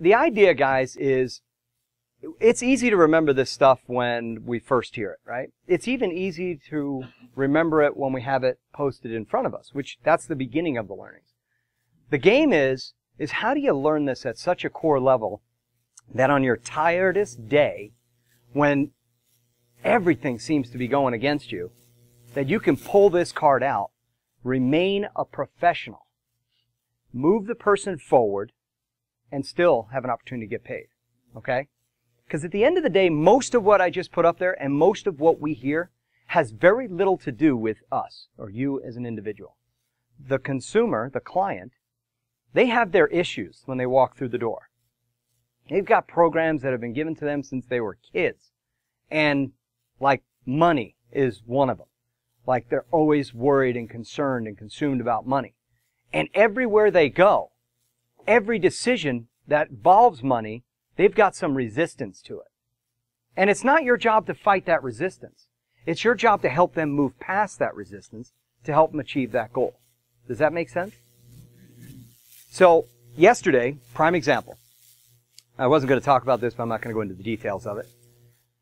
the idea, guys, is it's easy to remember this stuff when we first hear it, right? It's even easy to remember it when we have it posted in front of us, which that's the beginning of the learnings. The game is how do you learn this at such a core level that on your tiredest day, when everything seems to be going against you, that you can pull this card out, remain a professional, move the person forward, and still have an opportunity to get paid, okay? Because at the end of the day, most of what I just put up there and most of what we hear has very little to do with us or you as an individual. The consumer, the client, they have their issues when they walk through the door. They've got programs that have been given to them since they were kids. And like money is one of them. Like they're always worried and concerned and consumed about money. And everywhere they go, every decision that involves money, they've got some resistance to it. And it's not your job to fight that resistance. It's your job to help them move past that resistance to help them achieve that goal. Does that make sense? So, yesterday, prime example. I wasn't going to talk about this, but I'm not going to go into the details of it.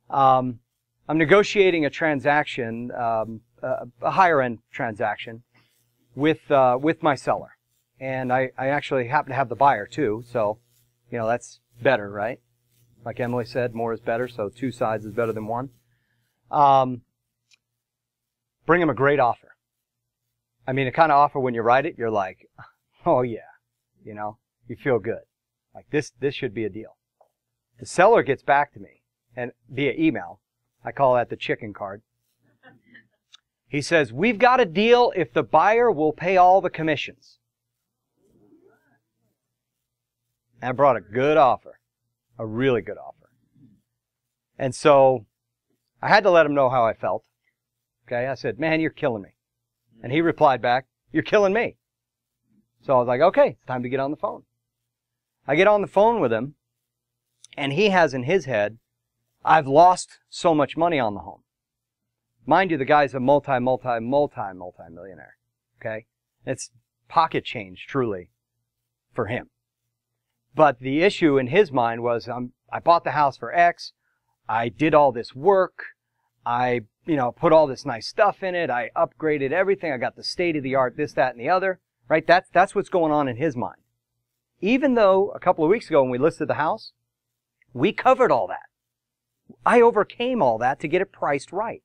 I'm negotiating a transaction, a higher-end transaction, with my seller. And I actually happen to have the buyer, too, so, you know, that's better, right? Like Emily said, more is better, so two sides is better than one. Bring him a great offer. I mean, the kind of offer when you write it, you're like, oh yeah, you know, you feel good. Like this should be a deal. The seller gets back to me, and via email, I call that the chicken card. He says, we've got a deal if the buyer will pay all the commissions. And I brought a good offer. A really good offer. And so I had to let him know how I felt. Okay, I said, man, you're killing me. And he replied back, you're killing me. So I was like, okay, it's time to get on the phone. I get on the phone with him, and he has in his head, I've lost so much money on the home. Mind you, the guy's a multi-millionaire. Okay? It's pocket change, truly, for him. But the issue in his mind was, I bought the house for X, I did all this work, I, put all this nice stuff in it, I upgraded everything, I got the state-of-the-art this, that, and the other, right? That's what's going on in his mind. Even though a couple of weeks ago when we listed the house, we covered all that. I overcame all that to get it priced right.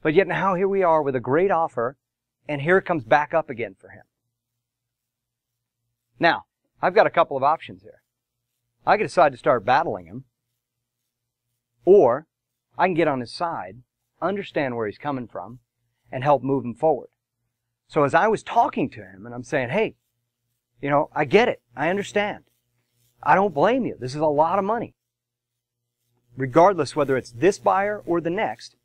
But yet now here we are with a great offer, and here it comes back up again for him. Now, I've got a couple of options here. I can decide to start battling him, or I can get on his side, understand where he's coming from, and help move him forward. So as I was talking to him, and I'm saying, hey, I get it. I understand. I don't blame you. This is a lot of money. Regardless whether it's this buyer or the next,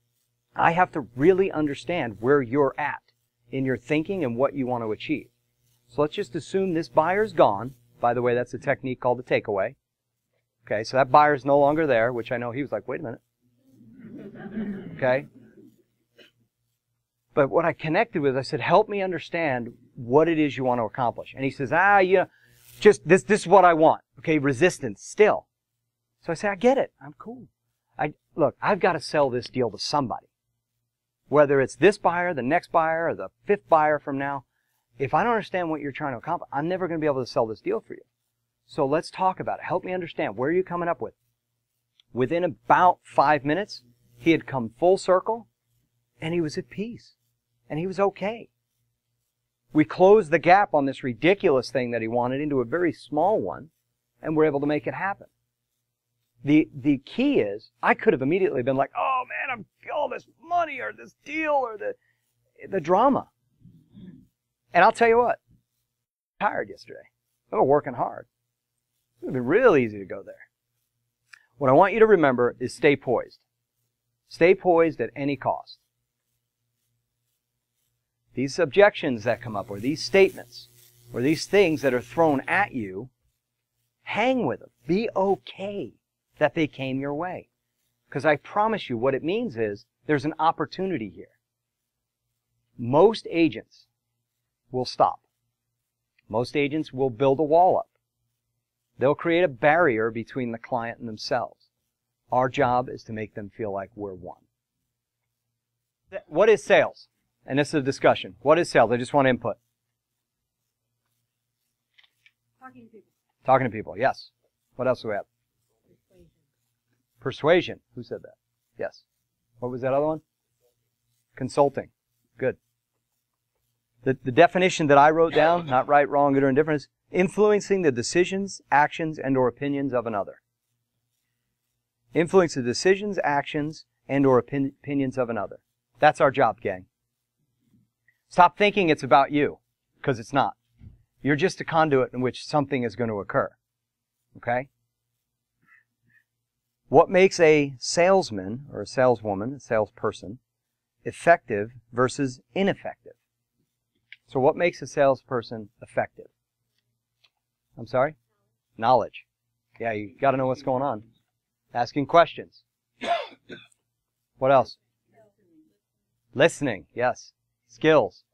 I have to really understand where you're at in your thinking and what you want to achieve. So let's just assume this buyer's gone. By the way, that's a technique called the takeaway. Okay, so that buyer's no longer there, which I know he was like, wait a minute. Okay? But what I connected with, I said, help me understand what it is you want to accomplish. And he says, just this is what I want. Okay, resistance still. So I say, I get it. I'm cool. Look, I've got to sell this deal to somebody. Whether it's this buyer, the next buyer, or the fifth buyer from now, if I don't understand what you're trying to accomplish, I'm never going to be able to sell this deal for you. So let's talk about it. Help me understand. Where are you coming up with? Within about 5 minutes, he had come full circle, and he was at peace. And he was okay. We closed the gap on this ridiculous thing that he wanted into a very small one, and we're able to make it happen. The key is, I could have immediately been like, oh man, I'm all this money or this deal or the drama. And I'll tell you what, I'm tired yesterday. I was working hard. It would have been real easy to go there. What I want you to remember is stay poised. Stay poised at any cost. These objections that come up, or these statements, or these things that are thrown at you, hang with them. Be okay that they came your way. Because I promise you what it means is there's an opportunity here. Most agents will stop. Most agents will build a wall up. They'll create a barrier between the client and themselves. Our job is to make them feel like we're one. What is sales? And this is a discussion. What is sales? I just want input. Talking to people. Talking to people, yes. What else do we have? Persuasion. Who said that? Yes. What was that other one? Consulting. Good. The definition that I wrote down, not right, wrong, good, or indifferent, is influencing the decisions, actions, and or opinions of another. Influence the decisions, actions, and or opinions of another. That's our job, gang. Stop thinking it's about you, because it's not. You're just a conduit in which something is going to occur. Okay? What makes a salesman or a saleswoman, a salesperson, effective versus ineffective? So what makes a salesperson effective? I'm sorry? Knowledge. Yeah, you got to know what's going on. Asking questions. What else? Listening, yes. Skills.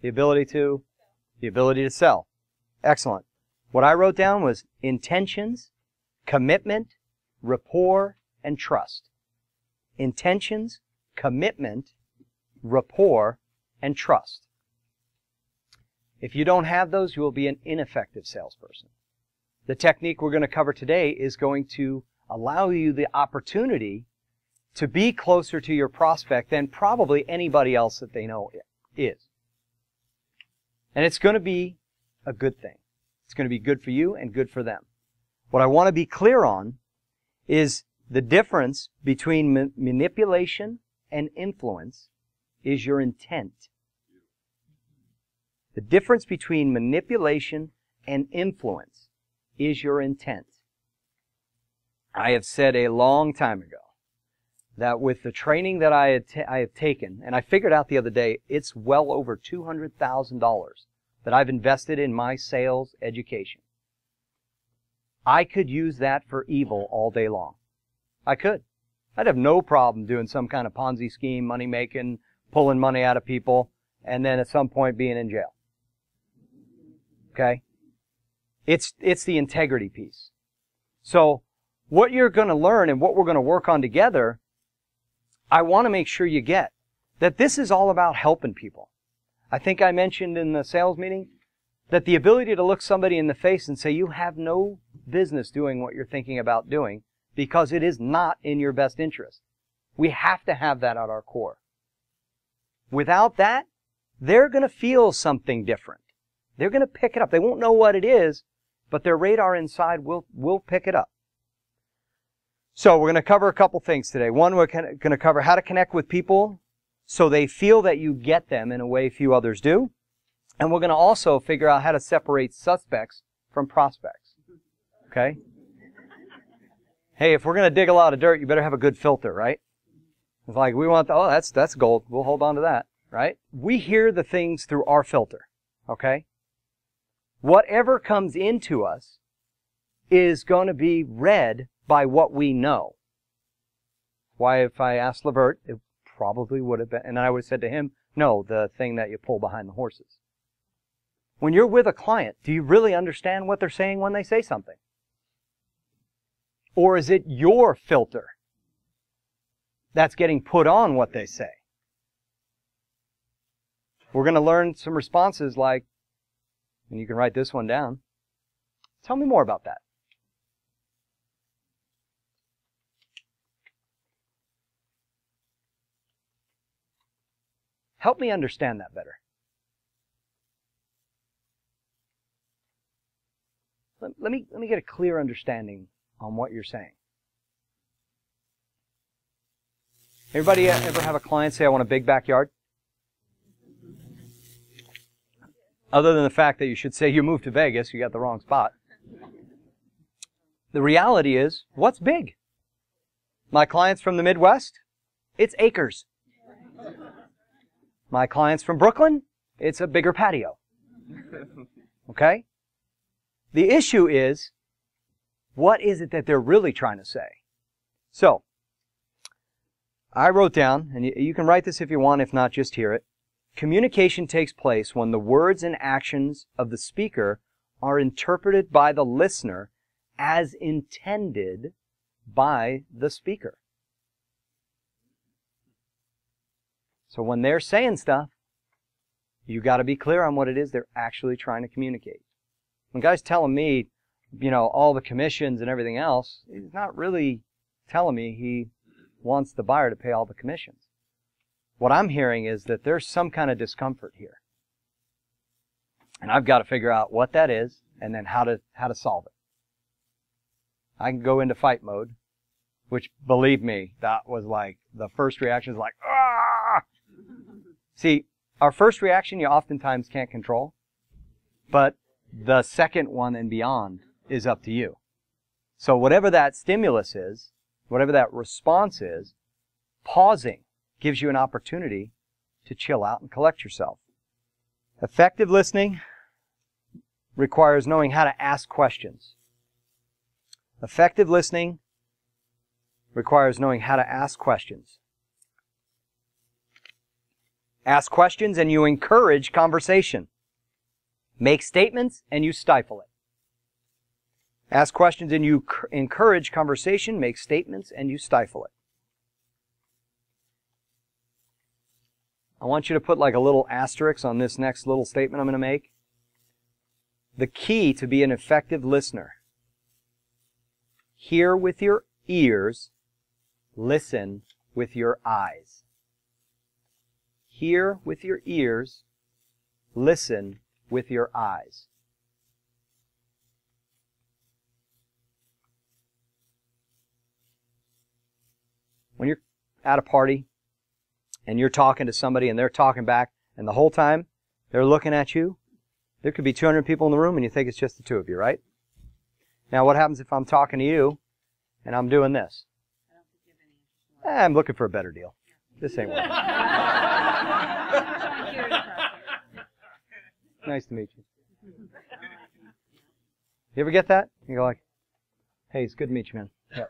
The ability to sell. Excellent. What I wrote down was intentions, commitment, rapport, and trust. Intentions, commitment, rapport, and trust. If you don't have those, you will be an ineffective salesperson. The technique we're going to cover today is going to allow you the opportunity to be closer to your prospect than probably anybody else that they know is. And it's going to be a good thing. It's going to be good for you and good for them. What I want to be clear on is the difference between manipulation and influence is your intent. The difference between manipulation and influence is your intent. I have said a long time ago that with the training that I have taken, and I figured out the other day, it's well over $200,000 that I've invested in my sales education. I could use that for evil all day long. I could. I'd have no problem doing some kind of Ponzi scheme, money making, pulling money out of people, and then at some point being in jail. Okay? It's the integrity piece. So what you're going to learn and what we're going to work on together, I want to make sure you get that this is all about helping people. I think I mentioned in the sales meeting that the ability to look somebody in the face and say, you have no business doing what you're thinking about doing because it is not in your best interest. We have to have that at our core. Without that, they're going to feel something different. They're going to pick it up. They won't know what it is, but their radar inside will pick it up. So we're going to cover a couple things today. One, we're going to cover how to connect with people so they feel that you get them in a way few others do. And we're going to also figure out how to separate suspects from prospects. Okay? Hey, if we're going to dig a lot of dirt, you better have a good filter, right? It's like, we want, oh, that's gold. We'll hold on to that, right? We hear the things through our filter, okay? Whatever comes into us is going to be read by what we know. Why, if I asked Levert, it probably would have been, and I would have said to him, no, the thing that you pull behind the horses. When you're with a client, do you really understand what they're saying when they say something? Or is it your filter that's getting put on what they say? We're going to learn some responses like, and you can write this one down. Tell me more about that. Help me understand that better. Let me get a clear understanding on what you're saying. Everybody ever have a client say, I want a big backyard? Other than the fact that you should say you moved to Vegas, you got the wrong spot. The reality is, what's big? My clients from the Midwest, it's acres. My clients from Brooklyn, it's a bigger patio. Okay? The issue is, what is it that they're really trying to say? So, I wrote down, and you can write this if you want, if not, just hear it. Communication takes place when the words and actions of the speaker are interpreted by the listener as intended by the speaker. So when they're saying stuff, you got to be clear on what it is they're actually trying to communicate. When guys telling me, all the commissions and everything else, he's not really telling me he wants the buyer to pay all the commissions. What I'm hearing is that there's some kind of discomfort here. And I've got to figure out what that is and then how to solve it. I can go into fight mode, which, believe me, that was like, the first reaction is like, ah! See, our first reaction you oftentimes can't control, but the second one and beyond is up to you. So whatever that stimulus is, whatever that response is, pausing gives you an opportunity to chill out and collect yourself. Effective listening requires knowing how to ask questions. Effective listening requires knowing how to ask questions. Ask questions and you encourage conversation. Make statements and you stifle it. Ask questions and you encourage conversation. Make statements and you stifle it. I want you to put like a little asterisk on this next little statement I'm going to make. The key to be an effective listener. Hear with your ears. Listen with your eyes. Hear with your ears. Listen with your eyes. When you're at a party and you're talking to somebody and they're talking back and the whole time they're looking at you, there could be 200 people in the room and you think it's just the two of you, right? Now what happens if I'm talking to you and I'm doing this? I'm looking for a better deal. This ain't working. Nice to meet you. You ever get that? You go like, hey, it's good to meet you, man. Yeah.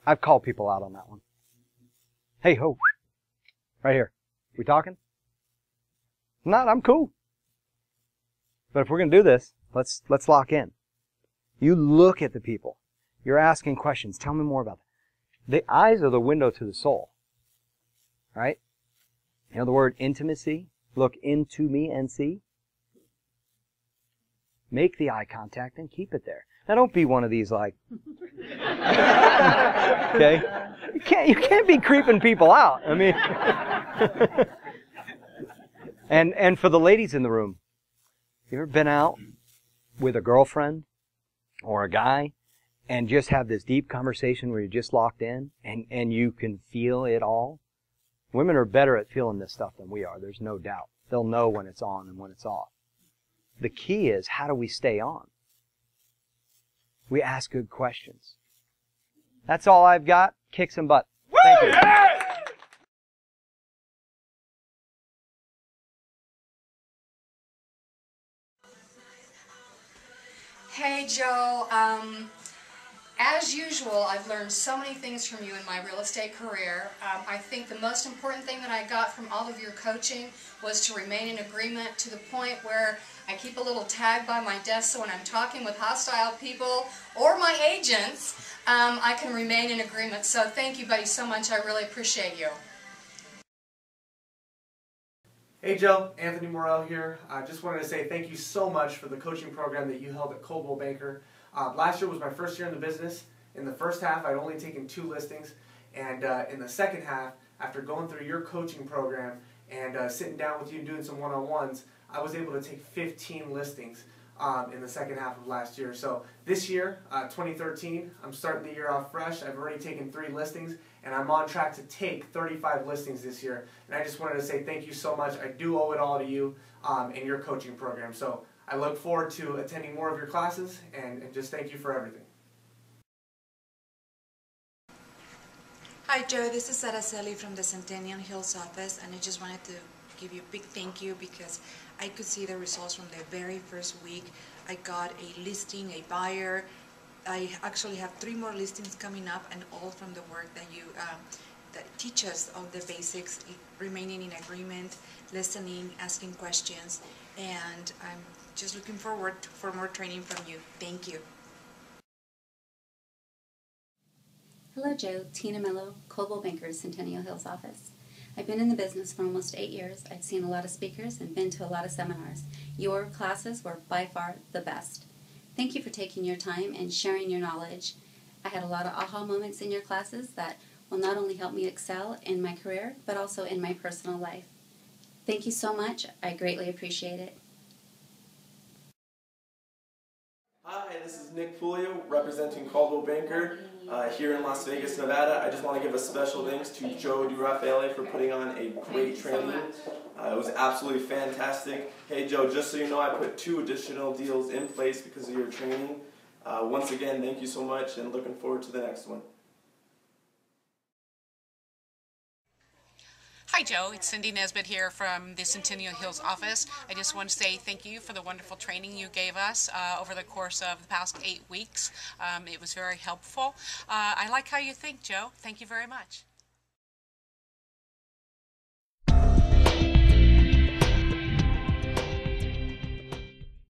I've called people out on that one. Hey, ho. Right here. We talking? Not, I'm cool. But if we're going to do this, let's lock in. You look at the people. You're asking questions. Tell me more about that. The eyes are the window to the soul. Right? You know the word intimacy? Look into me and see. Make the eye contact and keep it there. Now don't be one of these like, okay? You can't be creeping people out. I mean, and for the ladies in the room, you ever been out with a girlfriend or a guy and just have this deep conversation where you're just locked in and you can feel it all? Women are better at feeling this stuff than we are. There's no doubt. They'll know when it's on and when it's off. The key is, how do we stay on? We ask good questions. That's all I've got. Kick some butt. Thank you. Hey, Joe. As usual, I've learned so many things from you in my real estate career. I think the most important thing that I got from all of your coaching was to remain in agreement, to the point where I keep a little tag by my desk so when I'm talking with hostile people or my agents, I can remain in agreement. So thank you, buddy, so much. I really appreciate you. Hey Joe, Anthony Morel here. I just wanted to say thank you so much for the coaching program that you held at Coldwell Banker. Last year was my first year in the business. In the first half, I'd only taken 2 listings. And in the second half, after going through your coaching program and sitting down with you and doing some one-on-ones, I was able to take 15 listings in the second half of last year. So this year, 2013, I'm starting the year off fresh. I've already taken 3 listings, and I'm on track to take 35 listings this year. And I just wanted to say thank you so much. I do owe it all to you and your coaching program. So I look forward to attending more of your classes, and just thank you for everything. Hi Joe, this is Araceli from the Centennial Hills office, and I just wanted to give you a big thank you because I could see the results from the very first week. I got a listing, a buyer. I actually have 3 more listings coming up, and all from the work that teach us all the basics, remaining in agreement, listening, asking questions, and I'm just looking forward for more training from you. Thank you. Hello, Joe. Tina Mello, Coldwell Banker's Centennial Hills office. I've been in the business for almost 8 years. I've seen a lot of speakers and been to a lot of seminars. Your classes were by far the best. Thank you for taking your time and sharing your knowledge. I had a lot of aha moments in your classes that will not only help me excel in my career, but also in my personal life. Thank you so much. I greatly appreciate it. Hi, this is Nick Pulio representing Coldwell Banker here in Las Vegas, Nevada. I just want to give a special thanks to Joe DiRaffaele for putting on a great training. It was absolutely fantastic. Hey Joe, just so you know, I put 2 additional deals in place because of your training. Once again, thank you so much and looking forward to the next one. Hi Joe, it's Cindy Nesbitt here from the Centennial Hills office. I just want to say thank you for the wonderful training you gave us over the course of the past 8 weeks. It was very helpful. I like how you think, Joe. Thank you very much.